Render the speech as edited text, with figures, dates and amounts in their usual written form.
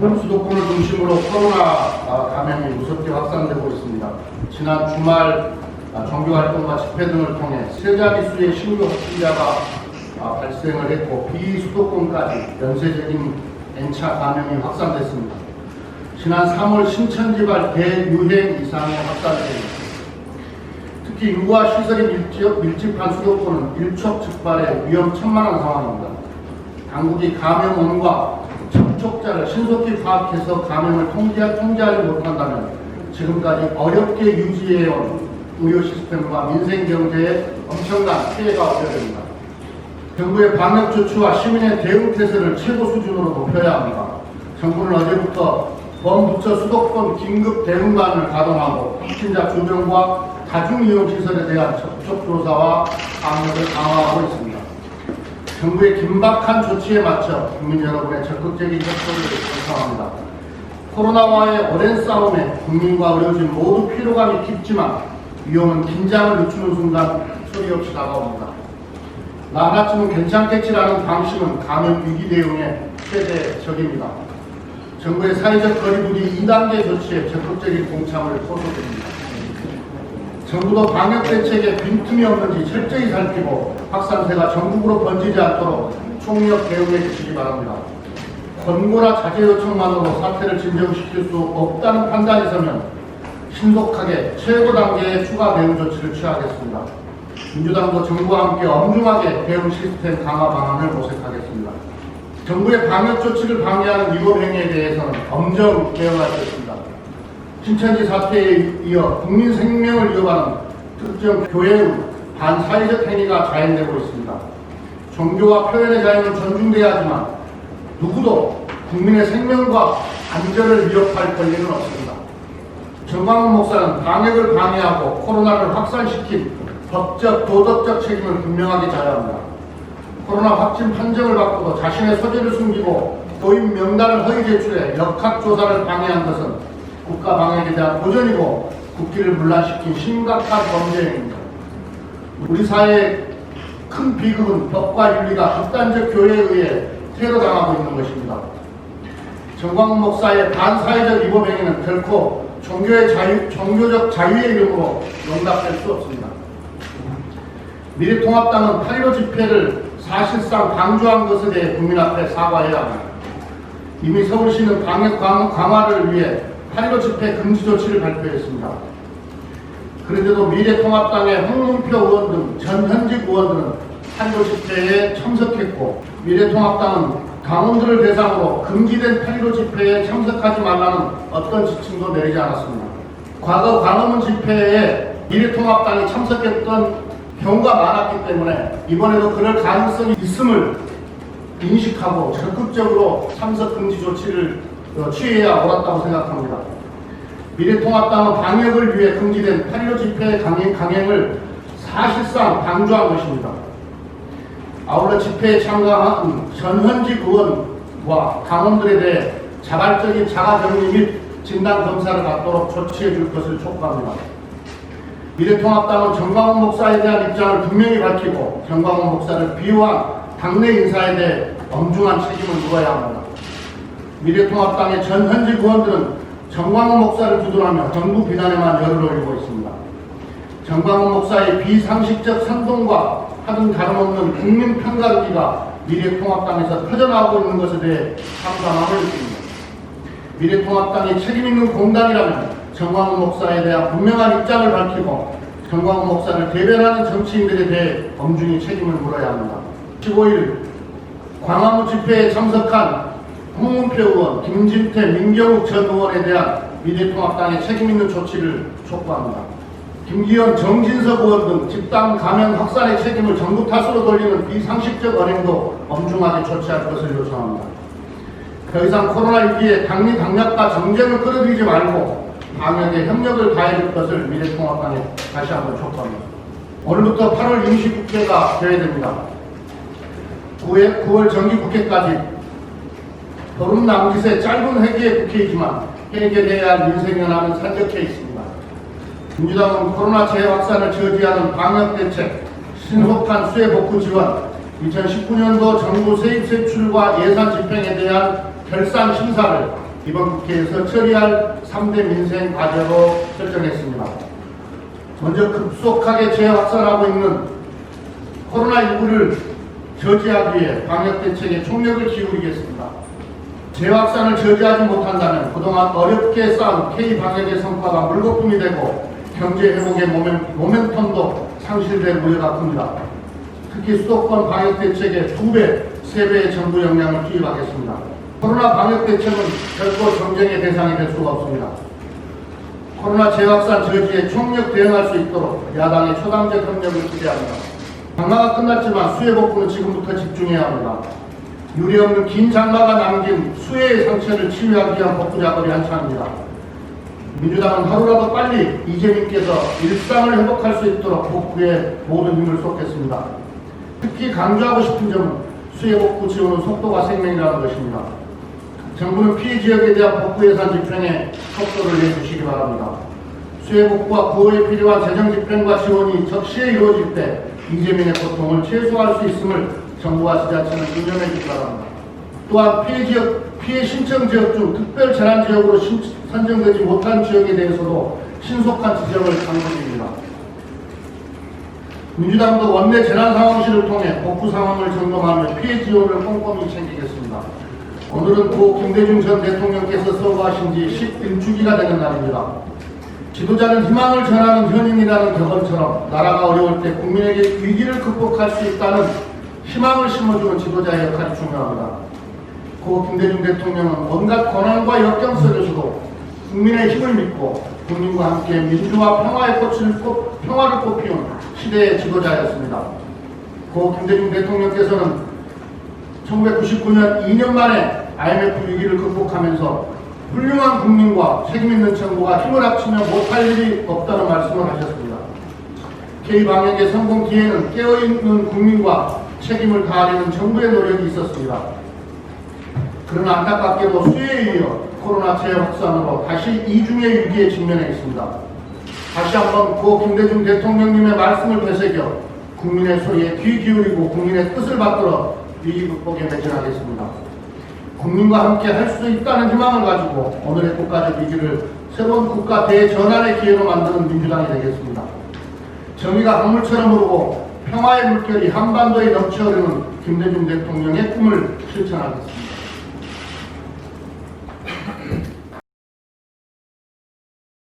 수도권을 중심으로 코로나 감염이 무섭게 확산되고 있습니다. 지난 주말 종교활동과 집회 등을 통해 세 자릿수의 신규 확진자가 발생을 했고 비수도권까지 연쇄적인 N차 감염이 확산됐습니다. 지난 3월 신천지발 대유행 이상의 확산세입니다. 특히 인구와 시설이 밀집한 수도권은 일촉즉발의 위험천만한 상황입니다. 당국이 감염 원인과 접촉자를 신속히 파악해서 감염을 통제하지 못한다면 지금까지 어렵게 유지해온 의료 시스템과 민생 경제에 엄청난 피해가 우려됩니다. 정부의 방역 조치와 시민의 대응 태세를 최고 수준으로 높여야 합니다. 정부는 어제부터 범부처 수도권 긴급 대응반을 가동하고 확진자 조정과 다중이용시설에 대한 접촉조사와 방역을 강화하고 있습니다. 정부의 긴박한 조치에 맞춰 국민 여러분의 적극적인 협조를 요청합니다. 코로나와의 오랜 싸움에 국민과 의료진 모두 피로감이 깊지만 위험은 긴장을 늦추는 순간 소리 없이 다가옵니다. 나 하나쯤은 괜찮겠지라는 방심은 감염 위기 대응의 최대 적입니다. 정부의 사회적 거리두기 2단계 조치에 적극적인 동참을 호소드립니다. 정부도 방역 대책에 빈틈이 없는지 철저히 살피고 확산세가 전국으로 번지지 않도록 총력 대응해 주시기 바랍니다. 권고나 자제 요청만으로 사태를 진정시킬 수 없다는 판단이 서면 신속하게 최고 단계의 추가 대응 조치를 취하겠습니다. 민주당도 정부와 함께 엄중하게 대응 시스템 강화 방안을 모색하겠습니다. 정부의 방역 조치를 방해하는 위법 행위에 대해서는 엄정 대응하겠습니다. 신천지 사태에 이어 국민 생명을 위협하는 특정 교회의 반사회적 행위가 자행되고 있습니다. 종교와 표현의 자유는 존중돼야 하지만 누구도 국민의 생명과 안전을 위협할 권리는 없습니다. 정광훈 목사는 방역을 방해하고 코로나를 확산시킨 법적, 도덕적 책임을 분명하게 져야 합니다. 코로나 확진 판정을 받고도 자신의 소재를 숨기고 도인 명단을 허위 제출해 역학조사를 방해한 것은 국가 방역에 대한 도전이고 국기를 문란시킨 심각한 범죄 행위입니다. 우리 사회의 큰 비극은 법과 윤리가 극단적 교회에 의해 테러당하고 있는 것입니다. 정광훈 목사의 반사회적 위법 행위는 결코 종교적 자유의 이름으로 용납될 수 없습니다. 미래통합당은 8.15 집회를 사실상 방조한 것에 대해 국민 앞에 사과해야 합니다. 이미 서울시는 방역 강화를 위해 8.15 집회 금지 조치를 발표했습니다. 그런데도 미래통합당의 홍문표 의원 등 전현직 의원들은 8.15 집회에 참석했고 미래통합당은 당원들을 대상으로 금지된 8.15 집회에 참석하지 말라는 어떤 지침도 내리지 않았습니다. 과거 광화문 집회에 미래통합당이 참석했던 경우가 많았기 때문에 이번에도 그럴 가능성이 있음을 인식하고 적극적으로 참석 금지 조치를 취해야 옳았다고 생각합니다. 미래통합당은 방역을 위해 금지된 8.15 집회의 강행을 사실상 방조한 것입니다. 아울러 집회에 참가한 전현직 의원과 당원들에 대해 자발적인 자가격리 및 진단검사를 받도록 조치해 줄 것을 촉구합니다. 미래통합당은 정광훈 목사에 대한 입장을 분명히 밝히고 정광훈 목사를 비호한 당내 인사에 대해 엄중한 책임을 물어야 합니다. 미래통합당의 전현직 의원들은 정광훈 목사를 두둔하며 정부 비난에만 열을 올리고 있습니다. 정광훈 목사의 비상식적 선동과 하등 다름없는 국민 편가르기가 미래통합당에서 퍼져나오고 있는 것에 대해 상당함을 느낍니다. 미래통합당이 책임있는 공당이라면 정광훈 목사에 대한 분명한 입장을 밝히고 정광훈 목사를 대변하는 정치인들에 대해 엄중히 책임을 물어야 합니다. 15일 광화문 집회에 참석한 홍문표 의원, 김진태, 민경욱 전 의원에 대한 미래통합당의 책임있는 조치를 촉구합니다. 김기현, 정진석 의원 등 집단 감염 확산의 책임을 정부 탓으로 돌리는 비상식적 언행도 엄중하게 조치할 것을 요청합니다. 더 이상 코로나 위기에 당리 당략과 정쟁을 끌어들이지 말고 방역에 협력을 다해줄 것을 미래통합당에 다시 한번 촉구합니다. 오늘부터 8월 임시국회가 개회됩니다. 9월 정기국회까지 보름 남짓의 짧은 회기의 국회이지만 해결해야 할 민생 현안은 산적해 있습니다. 민주당은 코로나 재확산을 저지하는 방역대책, 신속한 수혜복구 지원, 2019년도 정부 세입 세출과 예산 집행에 대한 결산 심사를 이번 국회에서 처리할 3대 민생 과제로 설정했습니다. 먼저 급속하게 재확산하고 있는 코로나19를 저지하기 위해 방역대책에 총력을 기울이겠습니다. 재확산을 저지하지 못한다면 그동안 어렵게 쌓은 K방역의 성과가 물거품이 되고 경제회복의 모멘텀도 상실될 우려가 큽니다. 특히 수도권 방역대책에 2배, 3배의 정부 역량을 투입하겠습니다. 코로나 방역대책은 결코 정쟁의 대상이 될 수가 없습니다. 코로나 재확산 저지에 총력 대응할 수 있도록 야당의 초당적 협력을 기대합니다. 장마가 끝났지만 수해 복구는 지금부터 집중해야 합니다. 유례없는 긴 장마가 남긴 수해의 상처를 치유하기 위한 복구 작업이 한창입니다. 민주당은 하루라도 빨리 이재민께서 일상을 회복할 수 있도록 복구에 모든 힘을 쏟겠습니다. 특히 강조하고 싶은 점은 수해 복구 지원은 속도가 생명이라는 것입니다. 정부는 피해 지역에 대한 복구 예산 집행에 속도를 내주시기 바랍니다. 수해 복구와 구호에 필요한 재정 집행과 지원이 적시에 이루어질 때 이재민의 고통을 최소화할 수 있음을 정부와 지자체는 인정해 주기 바랍니다. 또한 피해 신청 지역 중 특별 재난 지역으로 선정되지 못한 지역에 대해서도 신속한 지정을 강조드립니다. 민주당도 원내 재난상황실을 통해 복구 상황을 점검하며 피해 지원을 꼼꼼히 챙기겠습니다. 오늘은 고 김대중 전 대통령께서 서거하신 지 11주기가 되는 날입니다. 지도자는 희망을 전하는 현인이라는 격언처럼 나라가 어려울 때 국민에게 위기를 극복할 수 있다는 희망을 심어주는 지도자의 역할이 중요합니다. 고 김대중 대통령은 온갖 고난과 역경 속에서도 국민의 힘을 믿고 국민과 함께 민주와 평화를 꽃피운 시대의 지도자였습니다. 고 김대중 대통령께서는 1999년 2년 만에 IMF 위기를 극복하면서 훌륭한 국민과 책임있는 정부가 힘을 합치면 못할 일이 없다는 말씀을 하셨습니다. K방역의 성공 뒤에는 깨어있는 국민과 책임을 다하려는 정부의 노력이 있었습니다. 그러나 안타깝게도 수해에 이어 코로나 재확산으로 다시 이중의 위기에 직면해 있습니다. 다시 한번 고 김대중 대통령님의 말씀을 되새겨 국민의 소리에 귀 기울이고 국민의 뜻을 받들어 위기 극복에 매진하겠습니다. 국민과 함께 할 수 있다는 희망을 가지고 오늘의 국가적 위기를 새로운 국가 대전환의 기회로 만드는 민주당이 되겠습니다. 정의가 강물처럼 흐르고 평화의 물결이 한반도에 넘쳐흐르는 김대중 대통령의 꿈을 실천하겠습니다.